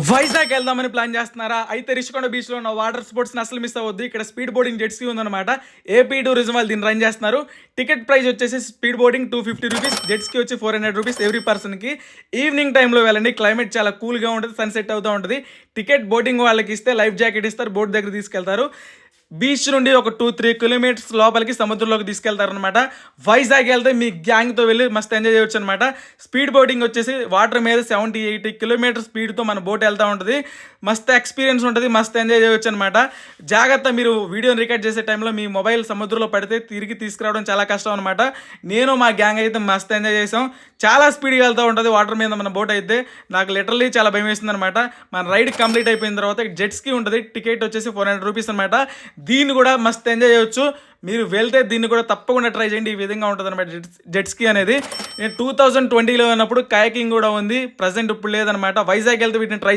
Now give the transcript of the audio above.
వైజాగ్ వెళ్దామని ప్లాన్ చేస్తున్నారా? అయితే రిషికొండ బీచ్లో ఉన్న వాటర్ స్పోర్ట్స్ని అసలు మిస్ అవ్వద్దు. ఇక్కడ స్పీడ్ బోర్డింగ్ జెట్ స్కీ ఉందన్నమాట. ఏపీ టూరిజం వాళ్ళు దీన్ని రన్ చేస్తున్నారు. టికెట్ ప్రైస్ వచ్చేసి speed boarding 250 rupees, jet ski వచ్చి 400 రూపీస్ ఎవ్రీ పర్సన్కి. ఈవినింగ్ టైంలో వెళ్ళండి, క్లైమేట్ చాలా కూల్గా ఉంటుంది, సన్సెట్ అవుతూ ఉంటుంది. టికెట్ బోర్డింగ్ వాళ్ళకి ఇస్తే లైఫ్ జాకెట్ ఇస్తారు, బోట్ దగ్గర తీసుకెళ్తారు. బీచ్ నుండి ఒక 2-3 కిలోమీటర్స్ లోపలికి సముద్రంలోకి తీసుకెళ్తారనమాట. వైజాగ్ వెళ్తే మీ గ్యాంగ్తో వెళ్ళి మస్తు ఎంజాయ్ చేయొచ్చు అనమాట. స్పీడ్ బోటింగ్ వచ్చేసి వాటర్ మీద 70-80 కిలోమీటర్ స్పీడ్తో మన బోట్ వెళ్తూ ఉంటుంది. మస్తు ఎక్స్పీరియన్స్ ఉంటుంది, మస్తు ఎంజాయ్ చేయొచ్చు అనమాట. జాగ్రత్త, మీరు వీడియోని రికార్డ్ చేసే టైంలో మీ మొబైల్ సముద్రంలో పడితే తిరిగి తీసుకురావడం చాలా కష్టం అనమాట. నేను మా గ్యాంగ్ అయితే మస్తు ఎంజాయ్ చేసాం. చాలా స్పీడ్గా వెళ్తూ ఉంటుంది వాటర్ మీద మన బోట్ అయితే. నాకు లిటరల్లీ చాలా భయం వేస్తుంది అనమాట. మన రైడ్ కంప్లీట్ అయిపోయిన తర్వాత జెట్ స్కీ ఉంటుంది, టికెట్ వచ్చేసి 400 రూపీస్ అనమాట. దీన్ని కూడా మస్తు ఎంజాయ్ చేయొచ్చు. మీరు వెళ్తే దీన్ని కూడా తప్పకుండా ట్రై చేయండి. ఈ విధంగా ఉంటుంది అనమాట జెట్ స్కీ అనేది. నేను 2020లో ఉన్నప్పుడు కయాకింగ్ కూడా ఉంది, ప్రజెంట్ ఇప్పుడు లేదనమాట. వైజాగ్ వెళ్తే వీటిని ట్రై